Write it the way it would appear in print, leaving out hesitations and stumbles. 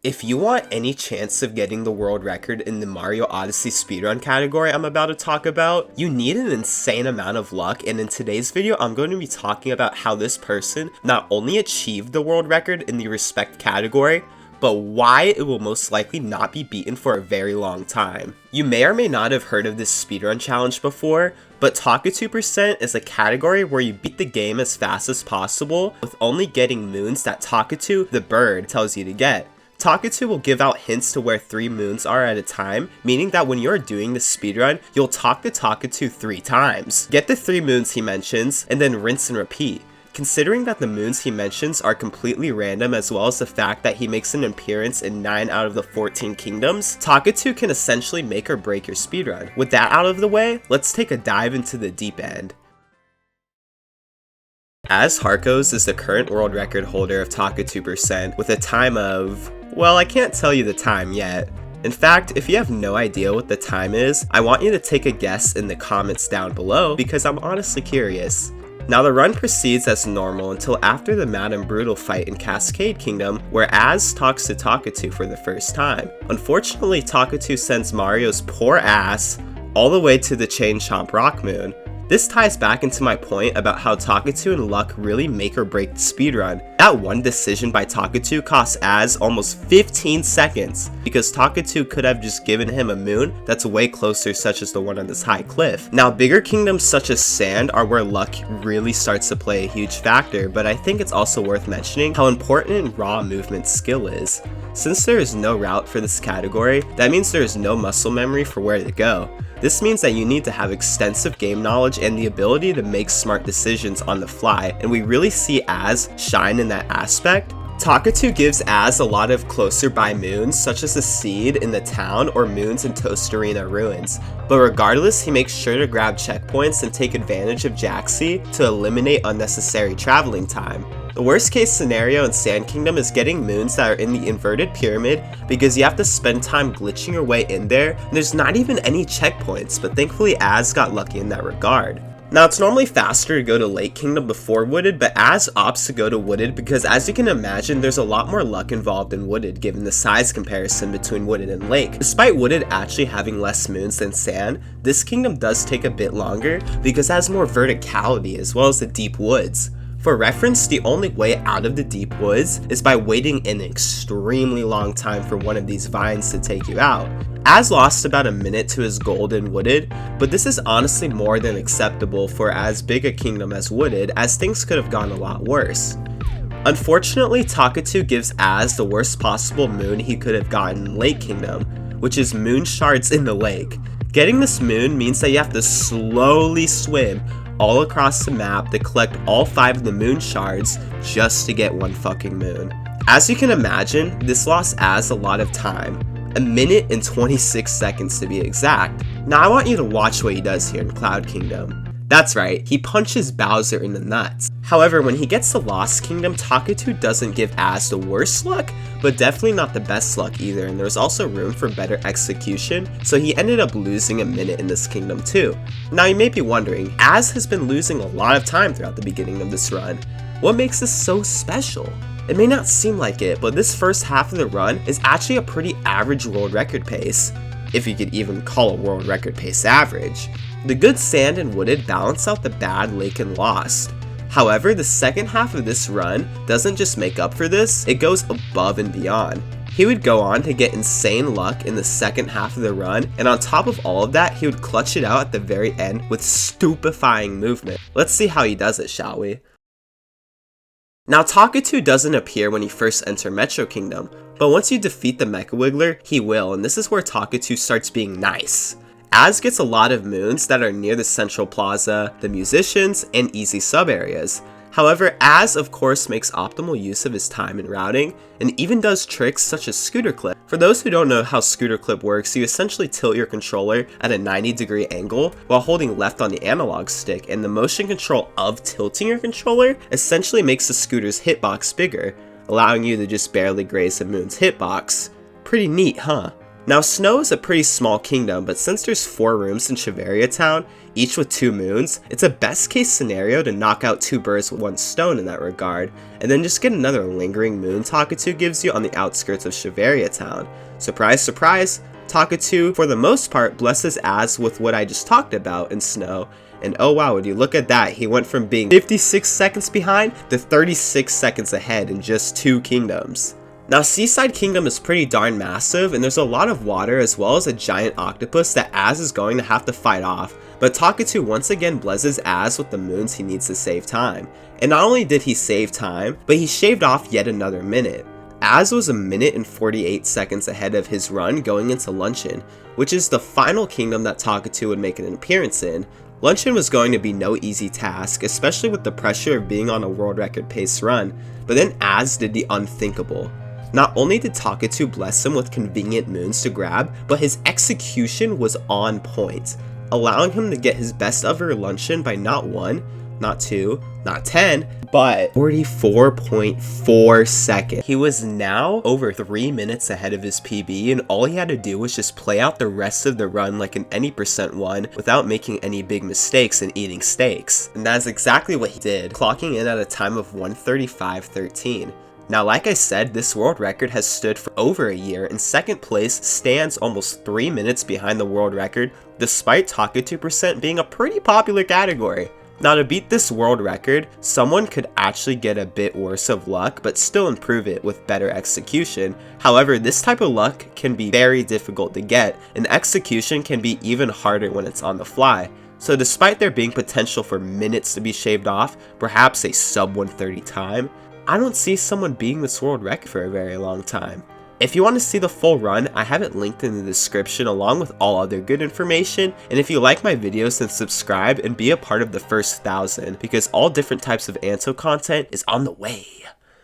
If you want any chance of getting the world record in the Mario Odyssey speedrun category I'm about to talk about, you need an insane amount of luck, and in today's video I'm going to be talking about how this person not only achieved the world record in the respect category, but why it will most likely not be beaten for a very long time. You may or may not have heard of this speedrun challenge before, but Talk2% is a category where you beat the game as fast as possible with only getting moons that Talk2, the bird, tells you to get. Talk2 will give out hints to where 3 moons are at a time, meaning that when you're doing the speedrun, you'll talk to Talk2 3 times. Get the 3 moons he mentions, and then rinse and repeat. Considering that the moons he mentions are completely random, as well as the fact that he makes an appearance in 9 out of the 14 kingdoms, Talk2 can essentially make or break your speedrun. With that out of the way, let's take a dive into the deep end. As Harkos is the current world record holder of Talk2% with a time of, well, I can't tell you the time yet. In fact, if you have no idea what the time is, I want you to take a guess in the comments down below because I'm honestly curious. Now the run proceeds as normal until after the Mad and Brutal fight in Cascade Kingdom, where Az talks to Talk2 for the first time. Unfortunately, Talk2 sends Mario's poor ass all the way to the Chain Chomp Rock Moon. This ties back into my point about how Talk2 and luck really make or break the speedrun. That one decision by Talk2 cost Az almost 15 seconds, because Talk2 could have just given him a moon that's way closer, such as the one on this high cliff. Now bigger kingdoms such as Sand are where luck really starts to play a huge factor, but I think it's also worth mentioning how important raw movement skill is. Since there is no route for this category, that means there is no muscle memory for where to go. This means that you need to have extensive game knowledge and the ability to make smart decisions on the fly, and we really see Az shine in that aspect. Talk2 gives Az a lot of closer by moons, such as a seed in the town or moons in Toast Arena ruins, but regardless, he makes sure to grab checkpoints and take advantage of Jaxi to eliminate unnecessary traveling time. The worst case scenario in Sand Kingdom is getting moons that are in the inverted pyramid, because you have to spend time glitching your way in there and there's not even any checkpoints, but thankfully Az got lucky in that regard. Now it's normally faster to go to Lake Kingdom before Wooded, but Az opts to go to Wooded because, as you can imagine, there's a lot more luck involved in Wooded given the size comparison between Wooded and Lake. Despite Wooded actually having less moons than Sand, this kingdom does take a bit longer because it has more verticality as well as the deep woods. For reference, the only way out of the deep woods is by waiting an extremely long time for one of these vines to take you out. Az lost about a minute to his gold in Wooded, but this is honestly more than acceptable for as big a kingdom as Wooded, as things could have gone a lot worse. Unfortunately, Talk2 gives Az the worst possible moon he could have gotten in Lake Kingdom, which is moon shards in the lake. Getting this moon means that you have to slowly swim all across the map to collect all 5 of the moon shards just to get one fucking moon. As you can imagine, this lost Az a lot of time, a minute and 26 seconds to be exact. Now I want you to watch what he does here in Cloud Kingdom. That's right, he punches Bowser in the nuts. However, when he gets to Lost Kingdom, Talk2 doesn't give Az the worst luck, but definitely not the best luck either, and there's also room for better execution, so he ended up losing a minute in this kingdom too. Now you may be wondering, Az has been losing a lot of time throughout the beginning of this run. What makes this so special? It may not seem like it, but this first half of the run is actually a pretty average world record pace, if you could even call a world record pace average. The good Sand and Wooded balance out the bad Lake and Lost. However, the second half of this run doesn't just make up for this, it goes above and beyond. He would go on to get insane luck in the second half of the run, and on top of all of that, he would clutch it out at the very end with stupefying movement. Let's see how he does it, shall we? Now Talk2 doesn't appear when you first enter Metro Kingdom, but once you defeat the Mecha Wiggler, he will, and this is where Talk2 starts being nice. Az gets a lot of moons that are near the Central Plaza, the musicians, and easy sub areas. However, Az of course makes optimal use of his time in routing, and even does tricks such as Scooter Clip. For those who don't know how Scooter Clip works, you essentially tilt your controller at a 90-degree angle while holding left on the analog stick, and the motion control of tilting your controller essentially makes the scooter's hitbox bigger, allowing you to just barely graze the moon's hitbox. Pretty neat, huh? Now Snow is a pretty small kingdom, but since there's 4 rooms in Shiveria Town, each with 2 moons, it's a best case scenario to knock out 2 birds with 1 stone in that regard, and then just get another lingering moon Takatu gives you on the outskirts of Shiveria Town. Surprise, surprise, Takatu for the most part blesses Az with what I just talked about in Snow, and oh wow, when you look at that, he went from being 56 seconds behind to 36 seconds ahead in just 2 kingdoms. Now Seaside Kingdom is pretty darn massive, and there's a lot of water as well as a giant octopus that Az is going to have to fight off, but Takatu once again blesses Az with the moons he needs to save time. And not only did he save time, but he shaved off yet another minute. Az was 1 minute and 48 seconds ahead of his run going into Luncheon, which is the final kingdom that Takatu would make an appearance in. Luncheon was going to be no easy task, especially with the pressure of being on a world record pace run, but then Az did the unthinkable. Not only did Takatu bless him with convenient moons to grab, but his execution was on point, allowing him to get his best ever luncheon by not 1, not 2, not 10, but 44.4 seconds. He was now over 3 minutes ahead of his PB, and all he had to do was just play out the rest of the run like an any percent one without making any big mistakes and eating steaks. And that's exactly what he did, clocking in at a time of 1:35.13. Now, like I said, this world record has stood for over a year, and second place stands almost 3 minutes behind the world record, despite Takatu% being a pretty popular category. Now, to beat this world record, someone could actually get a bit worse of luck, but still improve it with better execution. However, this type of luck can be very difficult to get, and execution can be even harder when it's on the fly. So despite there being potential for minutes to be shaved off, perhaps a sub 1:30 time, I don't see someone beating this world record for a very long time. If you want to see the full run, I have it linked in the description along with all other good information, and if you like my videos then subscribe and be a part of the first 1,000 because all different types of Anto content is on the way.